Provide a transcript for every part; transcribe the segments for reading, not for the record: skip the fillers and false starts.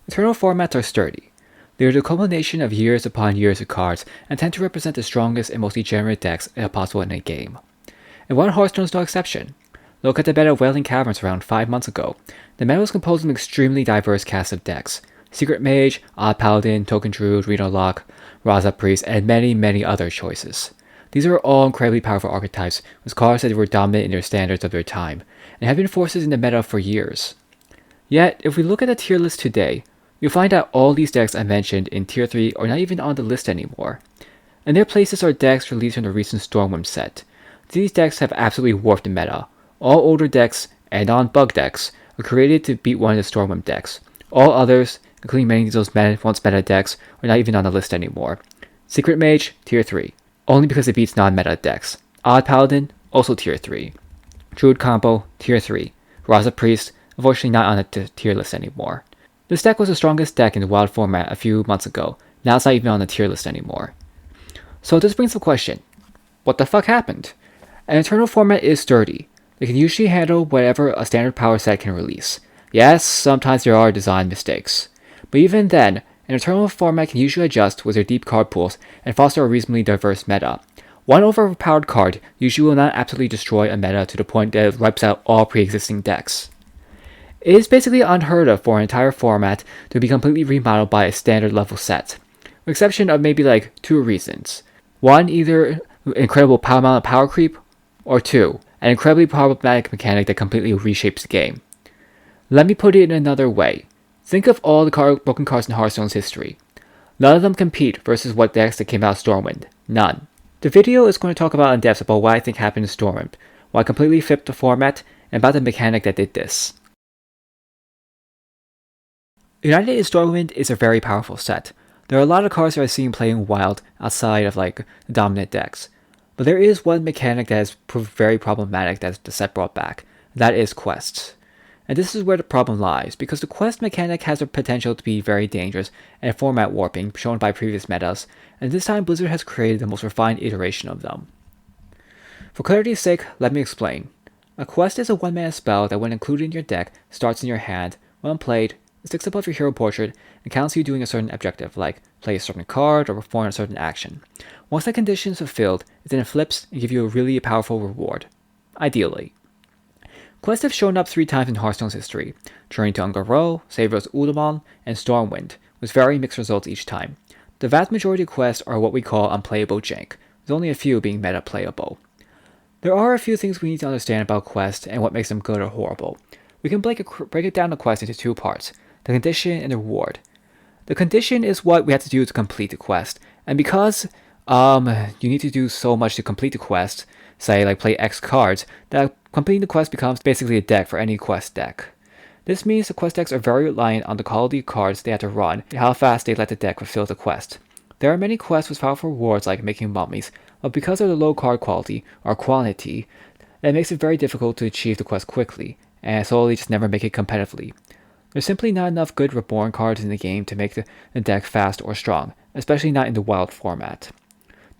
Eternal formats are sturdy. They are the culmination of years upon years of cards and tend to represent the strongest and most degenerate decks possible in a game. And one Hearthstone is no exception. Look at the meta of Wailing Caverns around 5 months ago. The meta was composed of an extremely diverse cast of decks. Secret Mage, Odd Paladin, Token Druid, Reno Lock, Raza Priest, and many other choices. These are all incredibly powerful archetypes with cards that were dominant in their standards of their time, and have been forces in the meta for years. Yet, if we look at the tier list today, you'll find that all these decks I mentioned in Tier 3 are not even on the list anymore. And their places are decks released from the recent Stormwind set. These decks have absolutely warped the meta. All older decks, and non-bug decks, are created to beat one of the Stormwind decks. All others, including many of those once meta decks, are not even on the list anymore. Secret Mage, Tier 3, only because it beats non-meta decks. Odd Paladin, also Tier 3. Druid Combo, Tier 3. Raza Priest, unfortunately not on the tier list anymore. This deck was the strongest deck in the wild format a few months ago, now it's not even on the tier list anymore. So this brings up a question. What the fuck happened? An Eternal format is sturdy. They can usually handle whatever a standard power set can release. Yes, sometimes there are design mistakes. But even then, an Eternal format can usually adjust with their deep card pools and foster a reasonably diverse meta. One overpowered card usually will not absolutely destroy a meta to the point that it wipes out all pre-existing decks. It is basically unheard of for an entire format to be completely remodeled by a standard level set, with exception of maybe like 2 reasons. One, either incredible amount of power creep, or 2, an incredibly problematic mechanic that completely reshapes the game. Let me put it in another way. Think of all the broken cards in Hearthstone's history. None of them compete versus what decks that came out of Stormwind. None. The video is going to talk about in depth about what I think happened in Stormwind, why I completely flipped the format, and about the mechanic that did this. United in Stormwind is a very powerful set. There are a lot of cards that I've seen playing wild outside of like the dominant decks. But there is one mechanic that has proved very problematic that the set brought back. That is quests. And this is where the problem lies, because the quest mechanic has the potential to be very dangerous and format warping shown by previous metas, and this time Blizzard has created the most refined iteration of them. For clarity's sake, let me explain. A quest is a one-mana spell that when included in your deck starts in your hand, when played, it sticks above your hero portrait and counts you doing a certain objective, like play a certain card or perform a certain action. Once that condition is fulfilled, it then flips and gives you a really powerful reward. Ideally. Quests have shown up 3 times in Hearthstone's history, Journey to Ungaro, Savor's Ulamon, and Stormwind, with very mixed results each time. The vast majority of quests are what we call unplayable jank, with only a few being meta playable. There are a few things we need to understand about quests and what makes them good or horrible. We can break it down the quest into 2 parts. The condition and the reward. The condition is what we have to do to complete the quest, and because you need to do so much to complete the quest, say like play X cards, that completing the quest becomes basically a deck for any quest deck. This means the quest decks are very reliant on the quality of cards they have to run and how fast they let the deck fulfill the quest. There are many quests with powerful rewards like making mummies, but because of the low card quality or quantity, that makes it very difficult to achieve the quest quickly, and slowly just never make it competitively. There's simply not enough good reborn cards in the game to make the deck fast or strong, especially not in the wild format.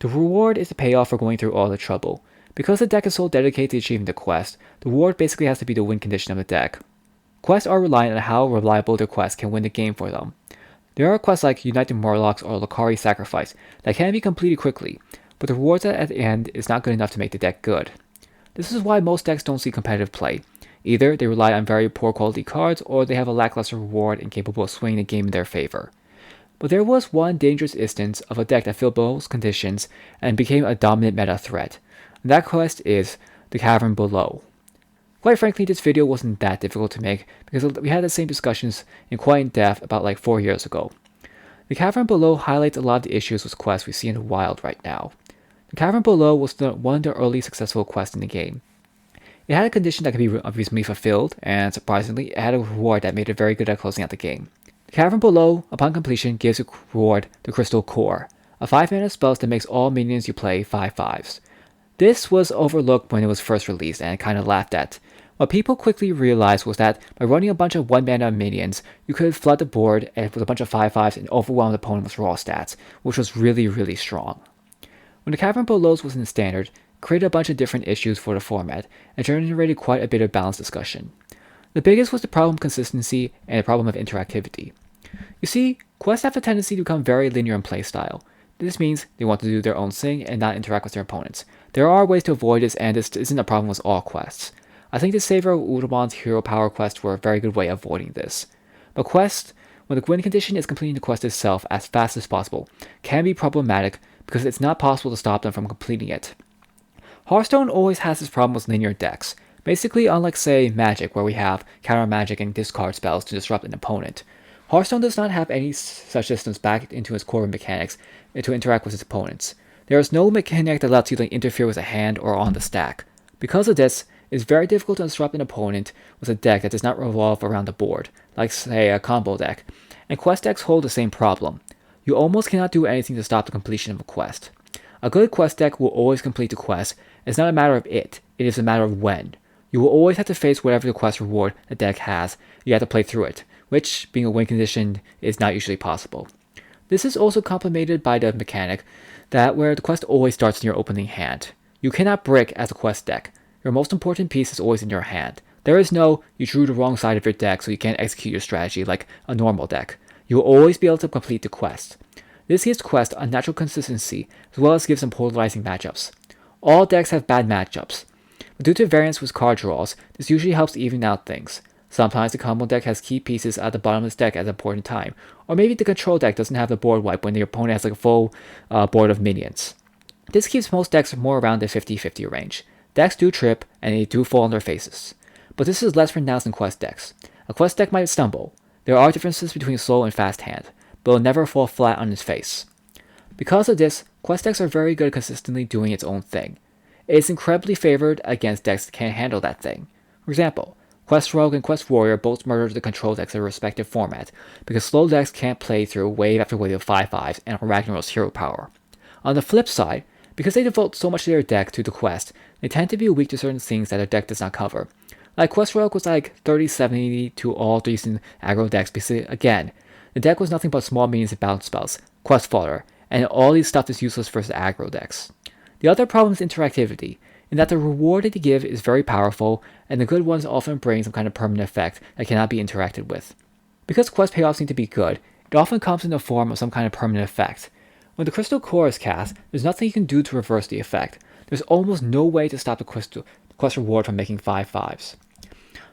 The reward is the payoff for going through all the trouble. Because the deck is so dedicated to achieving the quest, the reward basically has to be the win condition of the deck. Quests are reliant on how reliable their quest can win the game for them. There are quests like Unite the Morlocks or Lakari Sacrifice that can be completed quickly, but the rewards at the end is not good enough to make the deck good. This is why most decks don't see competitive play. Either they rely on very poor quality cards, or they have a lackluster reward incapable of swinging the game in their favor. But there was one dangerous instance of a deck that filled both conditions and became a dominant meta threat. And that quest is the Cavern Below. Quite frankly, this video wasn't that difficult to make because we had the same discussions in quite in depth about like 4 years ago. The Cavern Below highlights a lot of the issues with quests we see in the wild right now. The Cavern Below was one of the early successful quests in the game. It had a condition that could be reasonably fulfilled, and surprisingly, it had a reward that made it very good at closing out the game. The Cavern Below, upon completion, gives a reward the Crystal Core, a 5-mana spell that makes all minions you play 5/5s. This was overlooked when it was first released and kinda laughed at. What people quickly realized was that by running a bunch of 1-mana minions, you could flood the board with a bunch of 5/5s and overwhelm the opponent with raw stats, which was really strong. When the Cavern Below was in standard, created a bunch of different issues for the format, and generated quite a bit of balanced discussion. The biggest was the problem of consistency and the problem of interactivity. You see, quests have a tendency to become very linear in playstyle. This means they want to do their own thing and not interact with their opponents. There are ways to avoid this, and this isn't a problem with all quests. I think the Savior Udamon's Hero Power quests were a very good way of avoiding this. But quests, when the win condition is completing the quest itself as fast as possible, can be problematic because it's not possible to stop them from completing it. Hearthstone always has this problem with linear decks. Basically, unlike, say, Magic, where we have counter magic and discard spells to disrupt an opponent, Hearthstone does not have any such systems backed into its core mechanics to interact with its opponents. There is no mechanic that lets you interfere with a hand or on the stack. Because of this, it's very difficult to disrupt an opponent with a deck that does not revolve around the board, like, say, a combo deck, and quest decks hold the same problem. You almost cannot do anything to stop the completion of a quest. A good quest deck will always complete the quest. It's not a matter of it is a matter of when. You will always have to face whatever the quest reward the deck has. You have to play through it, which, being a win condition, is not usually possible. This is also complemented by the mechanic that where the quest always starts in your opening hand. You cannot brick as a quest deck. Your most important piece is always in your hand. There is no, you drew the wrong side of your deck so you can't execute your strategy like a normal deck. You will always be able to complete the quest. This gives quest a natural consistency, as well as gives some polarizing matchups. All decks have bad matchups, but due to variance with card draws, this usually helps even out things. Sometimes the combo deck has key pieces at the bottom of its deck at an important time, or maybe the control deck doesn't have the board wipe when the opponent has a full board of minions. This keeps most decks more around the 50-50 range. Decks do trip, and they do fall on their faces. But this is less pronounced in quest decks. A quest deck might stumble. There are differences between slow and fast hand, but will never fall flat on its face. Because of this, quest decks are very good at consistently doing its own thing. It is incredibly favored against decks that can't handle that thing. For example, Quest Rogue and Quest Warrior both murdered the control decks in their respective format, because slow decks can't play through wave after wave of 5/5s and Ragnarok's hero power. On the flip side, because they devote so much of their deck to the quest, they tend to be weak to certain things that their deck does not cover. Like Quest Rogue was like 30-70 to all decent aggro decks because, again, the deck was nothing but small minions and bounce spells, quest fodder, and all these stuff is useless versus aggro decks. The other problem is interactivity, in that the reward that they give is very powerful, and the good ones often bring some kind of permanent effect that cannot be interacted with. Because quest payoffs need to be good, it often comes in the form of some kind of permanent effect. When the Crystal Core is cast, there's nothing you can do to reverse the effect. There's almost no way to stop the quest reward from making 5/5s.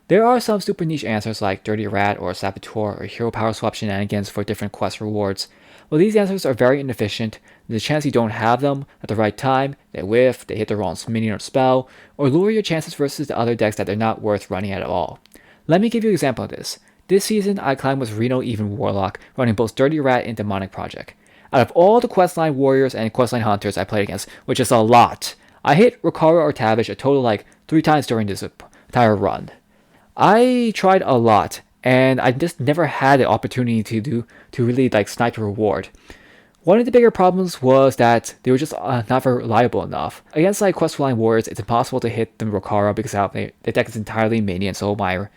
There are some super niche answers like Dirty Rat or Saboteur or Hero Power Swap shenanigans for different quest rewards. While these answers are very inefficient, there's a chance you don't have them at the right time, they whiff, they hit the wrong minion or spell, or lower your chances versus the other decks that they're not worth running at all. Let me give you an example of this. This season, I climbed with Reno Even Warlock, running both Dirty Rat and Demonic Project. Out of all the questline warriors and questline hunters I played against, which is a lot, I hit Rokara or Tavish a total like 3 times during this entire run. I tried a lot, and I just never had the opportunity to really snipe the reward. One of the bigger problems was that they were just not very reliable enough. Against questline warriors, it's impossible to hit the Rokara because the deck is entirely minion, so my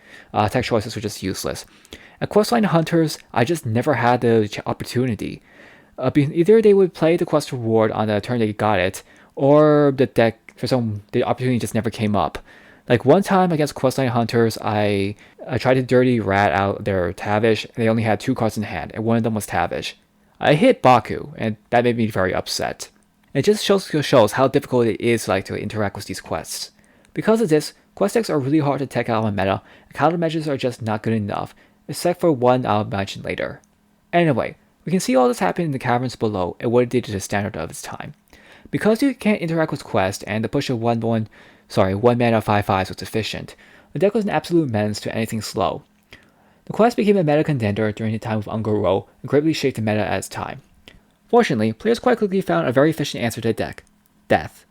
tech choices were just useless. At questline hunters, I just never had the opportunity. Either they would play the quest reward on the turn they got it, or the opportunity just never came up. Like one time against questline hunters, I tried to dirty rat out their Tavish, and they only had 2 cards in hand, and one of them was Tavish. I hit Baku, and that made me very upset. It just shows how difficult it is to interact with these quests. Because of this, quest decks are really hard to tech out on meta, and countermeasures are just not good enough, except for one I'll mention later. Anyway, we can see all this happen in the caverns below and what it did to the standard of its time. Because you can't interact with quests and the push of 1 mana 5/5s was efficient, the deck was an absolute menace to anything slow. The quest became a meta contender during the time of Ungoro and greatly shaped the meta at its time. Fortunately, players quite quickly found a very efficient answer to the deck: death.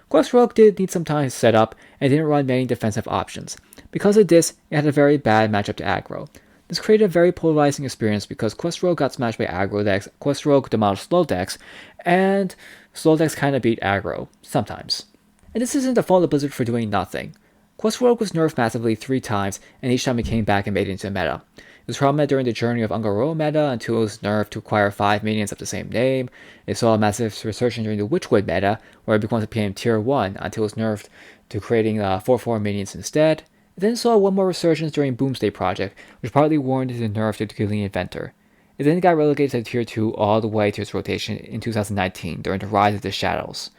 Quest Rogue did need some time to set up and didn't run many defensive options. Because of this, it had a very bad matchup to aggro. This created a very polarizing experience because Quest Rogue got smashed by aggro decks, Quest Rogue demolished slow decks, and slow decks kinda beat aggro, sometimes. And this isn't the fault of Blizzard for doing nothing. Quest Rogue was nerfed massively 3 times, and each time it came back and made it into a meta. It was problematic during the journey of Ungoro meta until it was nerfed to acquire 5 minions of the same name. It saw a massive resurgence during the Witchwood meta, where it became tier 1 until it was nerfed to creating 4/4 minions instead. It then saw one more resurgence during Boomsday Project, which partly warranted the nerf to killing Inventor. It then got relegated to Tier 2 all the way to its rotation in 2019 during the rise of the Shadows.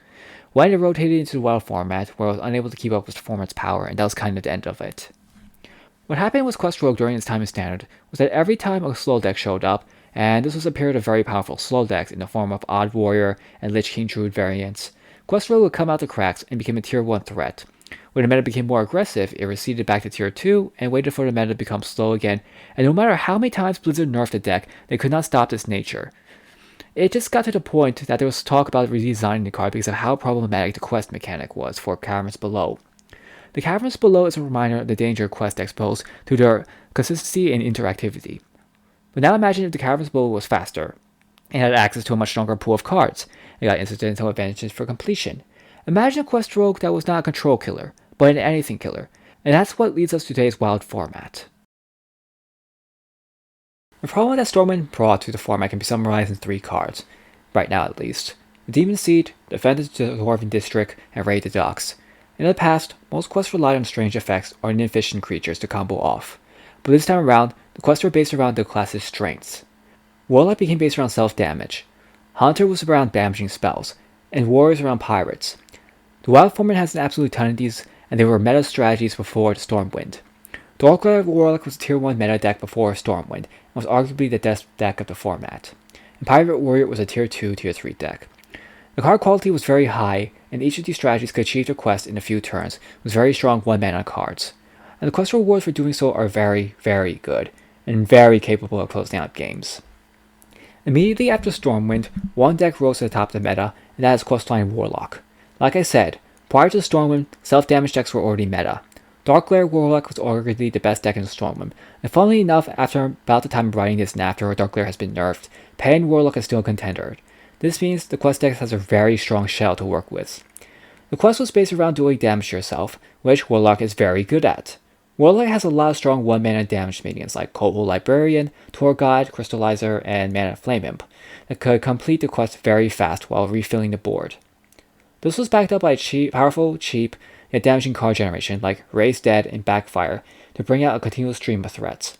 When it rotated into the Wild format, where it was unable to keep up with Format's power, and that was kind of the end of it. What happened with Quest Rogue during its time in Standard was that every time a slow deck showed up, and this was a period of very powerful slow decks in the form of Odd Warrior and Lich King Druid variants, Quest Rogue would come out the cracks and became a Tier 1 threat. When the meta became more aggressive, it receded back to Tier 2 and waited for the meta to become slow again, and no matter how many times Blizzard nerfed the deck, they could not stop this nature. It just got to the point that there was talk about redesigning the card because of how problematic the quest mechanic was for Caverns Below. The Caverns Below is a reminder of the danger quest decks pose to their consistency and interactivity. But now imagine if the Caverns Below was faster, and had access to a much stronger pool of cards, and got incidental advantages for completion. Imagine a quest rogue that was not a control killer, but an anything killer, and that's what leads us to today's Wild format. The problem that Stormwind brought to the format can be summarized in 3 cards, right now at least. The Demon Seed, Defend the Dwarven District, and Raid the Docks. In the past, most quests relied on strange effects or inefficient creatures to combo off, but this time around, the quests were based around the class's strengths. Warlock became based around self-damage, Hunter was around damaging spells, and Warriors around pirates. The Wild format has an absolute ton of these, and they were meta strategies before the Stormwind. Darkglare Warlock was a Tier 1 meta deck before Stormwind, and was arguably the best deck of the format. And Pirate Warrior was a Tier 2, Tier 3 deck. The card quality was very high, and each of these strategies could achieve their quest in a few turns, with very strong 1-mana cards. And the quest rewards for doing so are very, very good, and very capable of closing out games. Immediately after Stormwind, one deck rose to the top of the meta, and that is Questline Warlock. Like I said, prior to Stormwind, self-damage decks were already meta. Darkglare Warlock was arguably the best deck in Stormwind, and funnily enough, after about the time of writing this and after Darkglare has been nerfed, Pagan Warlock is still a contender. This means the quest deck has a very strong shell to work with. The quest was based around doing damage to yourself, which Warlock is very good at. Warlock has a lot of strong 1-mana damage minions like Kobold Librarian, Tour Guide, Crystallizer, and Mana Flame Imp that could complete the quest very fast while refilling the board. This was backed up by powerful, cheap, yet damaging card generation like Raise Dead and Backfire to bring out a continuous stream of threats.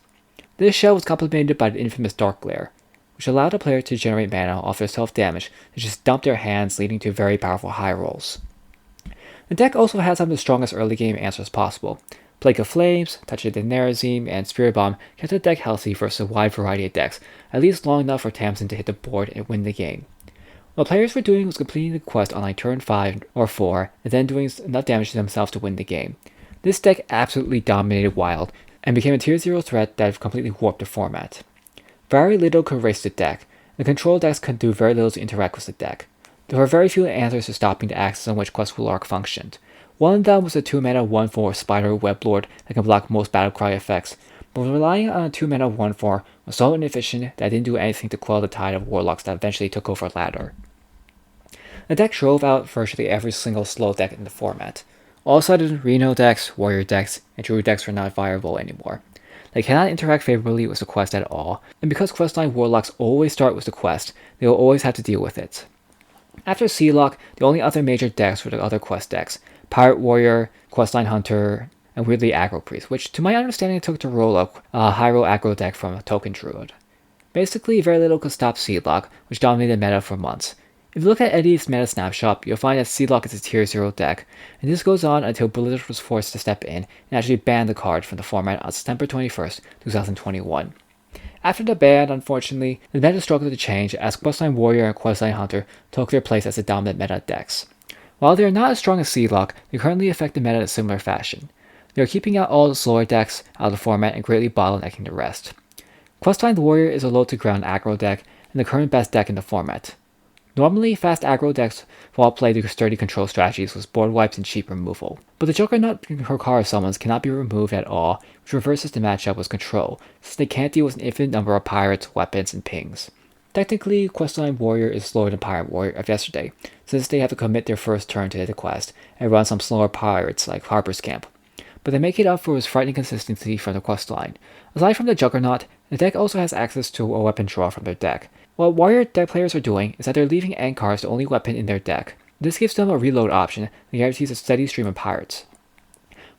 This shell was complemented by the infamous Darkglare, which allowed a player to generate mana off their self-damage to just dump their hands, leading to very powerful high rolls. The deck also had some of the strongest early game answers possible. Plague of Flames, Touch of the Nerazim, and Spirit Bomb kept the deck healthy versus a wide variety of decks, at least long enough for Tamsin to hit the board and win the game. What players were doing was completing the quest on like turn 5 or 4, and then doing enough damage to themselves to win the game. This deck absolutely dominated Wild, and became a Tier 0 threat that completely warped the format. Very little could race the deck, and control decks could do very little to interact with the deck. There were very few answers to stopping the axis on which Quest Warlock functioned. One of them was a 2-mana 1/4 Spider Weblord that can block most battlecry effects, but relying on a 2-mana 1/4 was so inefficient that it didn't do anything to quell the tide of Warlocks that eventually took over ladder. The deck drove out virtually every single slow deck in the format. All of a sudden, Reno decks, Warrior decks, and Druid decks were not viable anymore. They cannot interact favorably with the quest at all, and because questline Warlocks always start with the quest, they will always have to deal with it. After Sealock, the only other major decks were the other quest decks, Pirate Warrior, Questline Hunter, and weirdly Aggro Priest, which to my understanding took the role of a high-roll aggro deck from a Token Druid. Basically, very little could stop Sealock, which dominated meta for months. If you look at Eddie's meta snapshot, you'll find that Sealock is a Tier 0 deck, and this goes on until Blizzard was forced to step in and actually ban the card from the format on September 21st, 2021. After the ban, unfortunately, the meta struggled to change as Questline Warrior and Questline Hunter took their place as the dominant meta decks. While they are not as strong as Sealock, they currently affect the meta in a similar fashion. They are keeping out all the slower decks out of the format and greatly bottlenecking the rest. Questline Warrior is a low-to-ground aggro deck and the current best deck in the format. Normally, fast aggro decks will outplay the sturdy control strategies with board wipes and cheap removal, but the Juggernaut Hurkara summons cannot be removed at all, which reverses the matchup with control, since they can't deal with an infinite number of pirates, weapons, and pings. Technically, Questline Warrior is slower than Pirate Warrior of yesterday, since they have to commit their first turn to hit the quest and run some slower pirates like Harper's Camp, but they make it up for its frightening consistency from the questline. Aside from the Juggernaut, the deck also has access to a weapon draw from their deck. What Warrior deck players are doing is that they're leaving end cards the only weapon in their deck. This gives them a reload option that guarantees a steady stream of pirates.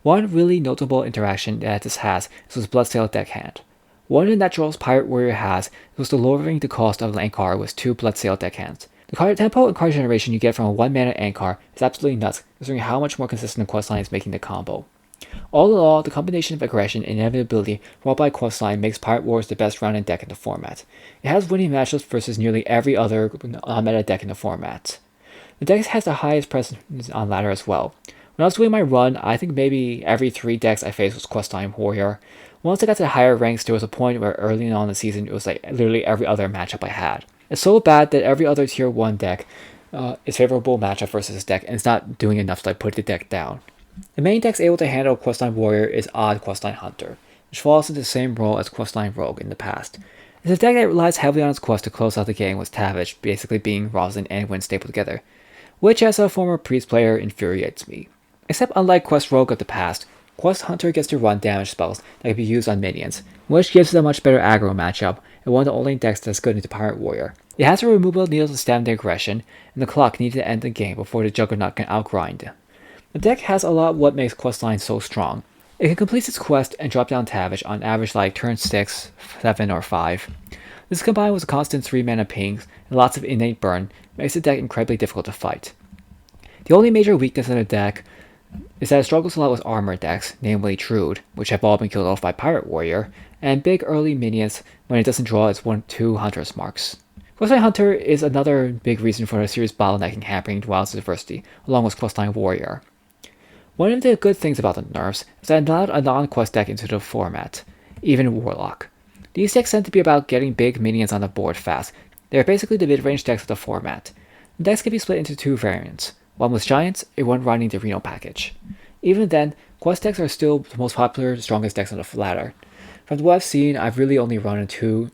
One really notable interaction that this has is with Bloodsail deckhand. One of the naturals Pirate Warrior has was the lowering the cost of an card with 2 Bloodsail deckhands. The card tempo and card generation you get from a 1 mana Ankar is absolutely nuts, considering how much more consistent the questline is making the combo. All in all, the combination of aggression and inevitability brought by questline makes Pirate Wars the best rounded deck in the format. It has winning matchups versus nearly every other meta deck in the format. The deck has the highest presence on ladder as well. When I was doing my run, I think maybe every 3 decks I faced was Questline Warrior. Once I got to higher ranks, there was a point where early on in the season, it was like literally every other matchup I had. It's so bad that every other tier 1 deck is favorable matchup versus this deck, and it's not doing enough to put the deck down. The main deck able to handle Questline Warrior is Odd Questline Hunter, which falls into the same role as Questline Rogue in the past. It's a deck that relies heavily on its quest to close out the game with Tavish basically being Rosin and Wind stapled together, which as a former Priest player infuriates me. Except unlike Quest Rogue of the past, Quest Hunter gets to run damage spells that can be used on minions, which gives it a much better aggro matchup, and one of the only decks that's good into Pirate Warrior. It has a removal needle to stem the aggression, and the clock needed to end the game before the Juggernaut can outgrind. The deck has a lot of what makes Questline so strong. It can complete its quest and drop down Tavish on average like turn 6, 7, or 5. This combined with a constant 3 mana pings and lots of innate burn makes the deck incredibly difficult to fight. The only major weakness in the deck is that it struggles a lot with armor decks, namely Trude, which have all been killed off by Pirate Warrior, and big early minions when it doesn't draw its 1-2 Hunter's marks. Questline Hunter is another big reason for the series bottlenecking hampering Wild's diversity, along with Questline Warrior. One of the good things about the nerfs is that it allowed a non-quest deck into the format, even Warlock. These decks tend to be about getting big minions on the board fast. They are basically the mid-range decks of the format. The decks can be split into 2 variants, one with giants and one running the Reno package. Even then, quest decks are still the most popular, strongest decks on the ladder. From what I've seen, I've really only ran into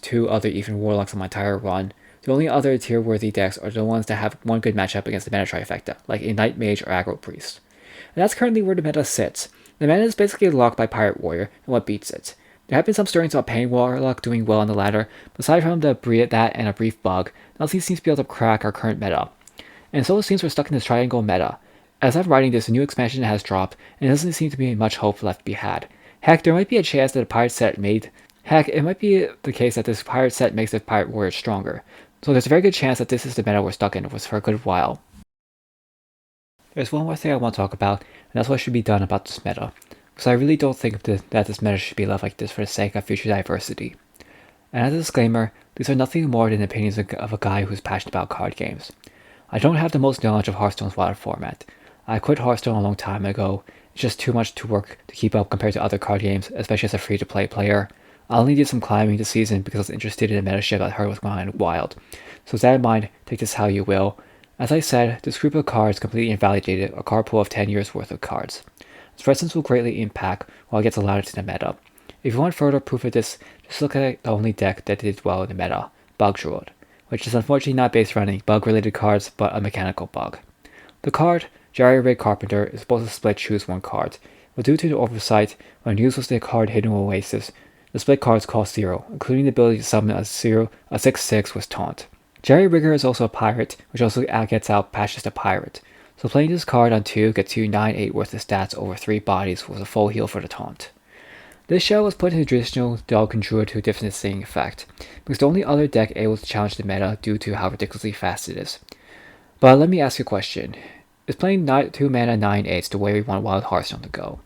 2 other even Warlocks on my entire run. The only other tier-worthy decks are the ones that have one good matchup against the meta trifecta, like a Night Mage or Aggro Priest. And that's currently where the meta sits. The meta is basically locked by Pirate Warrior, and what beats it. There have been some stirrings about Pain Warlock doing well on the ladder, but aside from that and a brief bug, nothing seems to be able to crack our current meta. And so it seems we're stuck in this triangle meta. As I'm writing this, a new expansion has dropped, and there doesn't seem to be much hope left to be had. Heck, there might be a chance that it might be the case that this pirate set makes the Pirate Warrior stronger. So there's a very good chance that this is the meta we're stuck in for a good while. There's one more thing I want to talk about, and that's what should be done about this meta. Because I really don't think that this meta should be left like this for the sake of future diversity. And as a disclaimer, these are nothing more than opinions of a guy who's passionate about card games. I don't have the most knowledge of Hearthstone's wider format. I quit Hearthstone a long time ago. It's just too much to work to keep up compared to other card games, especially as a free-to-play player. I only did some climbing this season because I was interested in a meta shift I heard was going on in Wild. So with that in mind, take this how you will. As I said, this group of cards completely invalidated a card pool of 10 years worth of cards. Its presence will greatly impact while it gets allowed into the meta. If you want further proof of this, just look at the only deck that did well in the meta, Bug Druid, which is unfortunately not based around any bug-related cards, but a mechanical bug. The card, Jerry-Rig Carpenter, is supposed to split choose 1 card, but due to the oversight, when used with the card Hidden Oasis, the split cards cost 0, including the ability to summon a 6/6 with Taunt. Jerry Rigger is also a pirate, which also gets out patches to pirate, so playing this card on 2 gets you 9/8 worth of stats over 3 bodies with a full heal for the Taunt. This shell was put in the traditional Dog and Druid to a differentiating effect, because the only other deck able to challenge the meta due to how ridiculously fast it is. But let me ask you a question. Is playing 2 mana 9/8 the way we want Wild Hearthstone to go?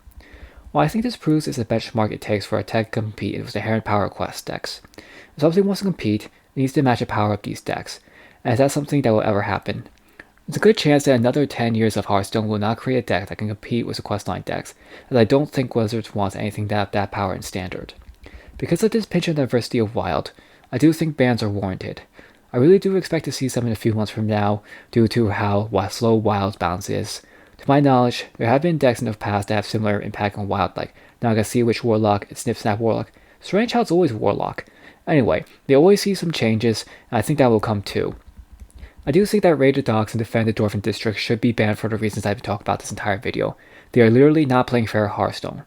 Well, I think this proves is the benchmark it takes for a tech to compete with the inherent power quest decks. If something wants to compete, it needs to match the power of these decks, and is that something that will ever happen? There's a good chance that another 10 years of Hearthstone will not create a deck that can compete with the questline decks, as I don't think Wizards wants anything that have that power in Standard. Because of this pinch of diversity of Wild, I do think bans are warranted. I really do expect to see some in a few months from now, due to how slow Wild's balance is. To my knowledge, there have been decks in the past that have similar impact on Wild, like Naga Sea Witch Warlock and Snip Snap Warlock. Strange how it's always Warlock. Anyway, they always see some changes, and I think that will come too. I do think that Raided Dogs and Defended Dwarven District should be banned for the reasons I've talked about this entire video. They are literally not playing fair Hearthstone.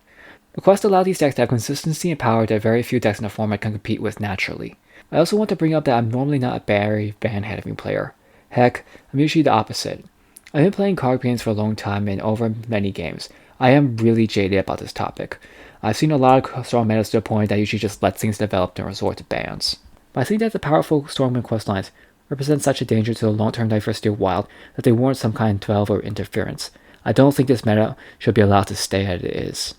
The quest allows these decks to have consistency and power that very few decks in the format can compete with naturally. I also want to bring up that I'm normally not a very ban-heavy player. Heck, I'm usually the opposite. I've been playing card games for a long time and over many games. I am really jaded about this topic. I've seen a lot of strong metas to the point that usually just let things develop and resort to bans. But I think that the powerful Stormwind questlines represent such a danger to the long-term diversity of Wild that they warrant some kind of 12 or interference. I don't think this meta should be allowed to stay as it is.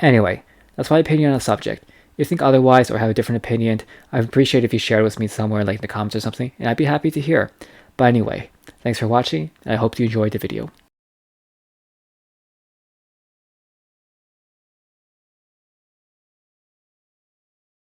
Anyway, that's my opinion on the subject. If you think otherwise or have a different opinion, I'd appreciate if you share it with me somewhere like in the comments or something, and I'd be happy to hear. But anyway, thanks for watching, and I hope you enjoyed the video.